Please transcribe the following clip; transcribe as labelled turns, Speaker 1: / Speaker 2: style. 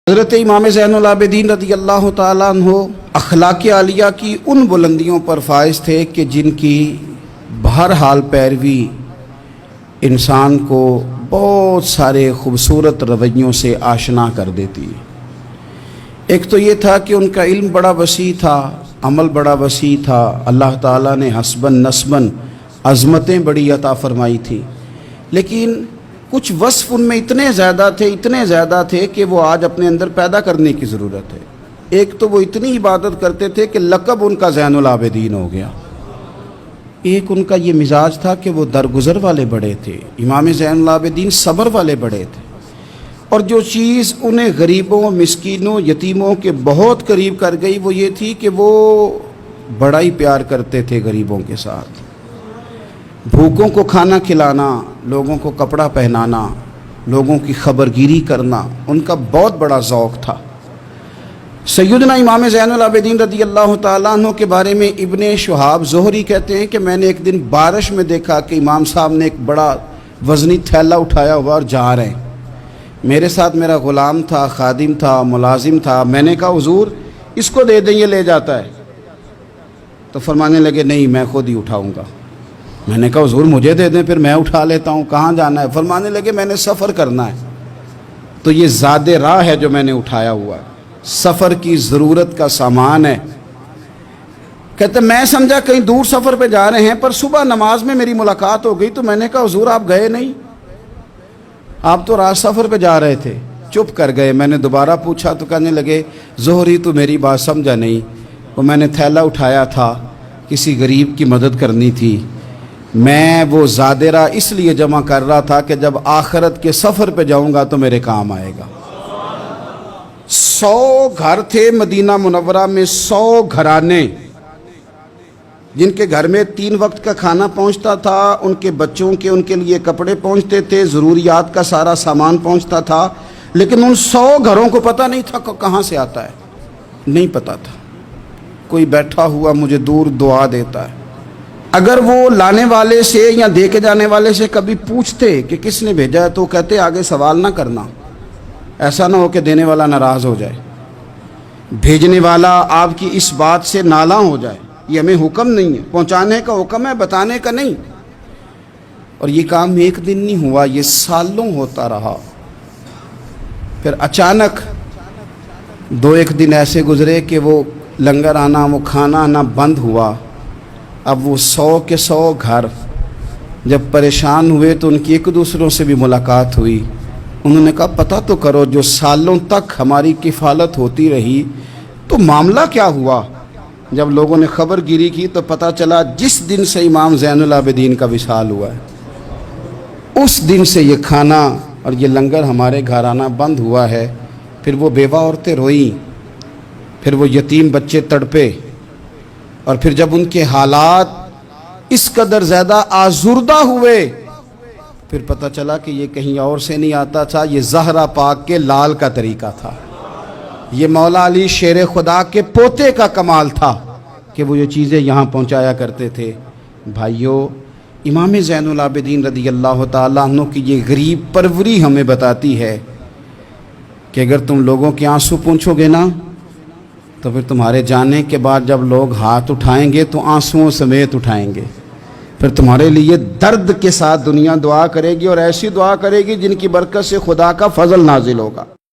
Speaker 1: حضرت امام زین العابدین رضی اللہ تعالیٰ عنہ اخلاق عالیہ کی ان بلندیوں پر فائز تھے کہ جن کی بہرحال پیروی انسان کو بہت سارے خوبصورت رویوں سے آشنا کر دیتی ہے۔ ایک تو یہ تھا کہ ان کا علم بڑا وسیع تھا، عمل بڑا وسیع تھا، اللہ تعالیٰ نے حسباً نسباً عظمتیں بڑی عطا فرمائی تھی، لیکن کچھ وصف ان میں اتنے زیادہ تھے کہ وہ آج اپنے اندر پیدا کرنے کی ضرورت ہے۔ ایک تو وہ اتنی عبادت کرتے تھے کہ لقب ان کا زین العابدین ہو گیا۔ ایک ان کا یہ مزاج تھا کہ وہ درگزر والے بڑے تھے۔ امام زین العابدین صبر والے بڑے تھے، اور جو چیز انہیں غریبوں، مسکینوں، یتیموں کے بہت قریب کر گئی وہ یہ تھی کہ وہ بڑا ہی پیار کرتے تھے غریبوں کے ساتھ۔ بھوکوں کو کھانا کھلانا، لوگوں کو کپڑا پہنانا، لوگوں کی خبرگیری کرنا ان کا بہت بڑا ذوق تھا۔ سیدنا امام زین العابدین رضی اللہ تعالیٰ عنہ کے بارے میں ابن شہاب زہری کہتے ہیں کہ میں نے ایک دن بارش میں دیکھا کہ امام صاحب نے ایک بڑا وزنی تھیلا اٹھایا ہوا اور جا رہے ہیں۔ میرے ساتھ میرا غلام تھا، خادم تھا، ملازم تھا۔ میں نے کہا حضور اس کو دے دیں، یہ لے جاتا ہے۔ تو فرمانے لگے نہیں، میں خود ہی اٹھاؤں گا۔ میں نے کہا حضور مجھے دے دیں، پھر میں اٹھا لیتا ہوں، کہاں جانا ہے؟ فرمانے لگے میں نے سفر کرنا ہے، تو یہ زاد راہ ہے جو میں نے اٹھایا ہوا ہے، سفر کی ضرورت کا سامان ہے۔ کہتے میں سمجھا کہیں دور سفر پہ جا رہے ہیں، پر صبح نماز میں میری ملاقات ہو گئی، تو میں نے کہا حضور آپ گئے نہیں، آپ تو رات سفر پہ جا رہے تھے۔ چپ کر گئے۔ میں نے دوبارہ پوچھا تو کہنے لگے زہری تو میری بات سمجھا نہیں، وہ میں نے تھیلا اٹھایا تھا، کسی غریب کی مدد کرنی تھی، میں وہ زادرہ اس لیے جمع کر رہا تھا کہ جب آخرت کے سفر پہ جاؤں گا تو میرے کام آئے گا۔ 100 گھر تھے مدینہ منورہ میں، 100 گھرانے جن کے گھر میں 3 وقت کا کھانا پہنچتا تھا، ان کے بچوں کے ان کے لیے کپڑے پہنچتے تھے، ضروریات کا سارا سامان پہنچتا تھا، لیکن ان 100 گھروں کو پتہ نہیں تھا کہاں سے آتا ہے، نہیں پتہ تھا۔ کوئی بیٹھا ہوا مجھے دور دعا دیتا ہے، اگر وہ لانے والے سے یا دے کے جانے والے سے کبھی پوچھتے کہ کس نے بھیجا ہے تو کہتے آگے سوال نہ کرنا، ایسا نہ ہو کہ دینے والا ناراض ہو جائے، بھیجنے والا آپ کی اس بات سے نالاں ہو جائے۔ یہ ہمیں حکم نہیں ہے، پہنچانے کا حکم ہے، بتانے کا نہیں۔ اور یہ کام ایک دن نہیں ہوا، یہ سالوں ہوتا رہا۔ پھر اچانک 2-1 دن ایسے گزرے کہ وہ لنگر آنا، وہ کھانا آنا بند ہوا۔ اب وہ 100 کے 100 گھر جب پریشان ہوئے تو ان کی ایک دوسروں سے بھی ملاقات ہوئی۔ انہوں نے کہا پتہ تو کرو، جو سالوں تک ہماری کفالت ہوتی رہی تو معاملہ کیا ہوا؟ جب لوگوں نے خبر گیری کی تو پتہ چلا جس دن سے امام زین العابدین کا وصال ہوا ہے اس دن سے یہ کھانا اور یہ لنگر ہمارے گھر آنا بند ہوا ہے۔ پھر وہ بیوہ عورتیں روئیں، پھر وہ یتیم بچے تڑپے، اور پھر جب ان کے حالات اس قدر زیادہ آزردہ ہوئے پھر پتہ چلا کہ یہ کہیں اور سے نہیں آتا تھا، یہ زہرا پاک کے لال کا طریقہ تھا، یہ مولا علی شیر خدا کے پوتے کا کمال تھا کہ وہ یہ چیزیں یہاں پہنچایا کرتے تھے۔ بھائیو، امام زین العابدین رضی اللہ تعالیٰ عنہ کی یہ غریب پروری ہمیں بتاتی ہے کہ اگر تم لوگوں کے آنسو پوچھو گے نا تو پھر تمہارے جانے کے بعد جب لوگ ہاتھ اٹھائیں گے تو آنسوؤں سمیت اٹھائیں گے، پھر تمہارے لیے درد کے ساتھ دنیا دعا کرے گی، اور ایسی دعا کرے گی جن کی برکت سے خدا کا فضل نازل ہوگا۔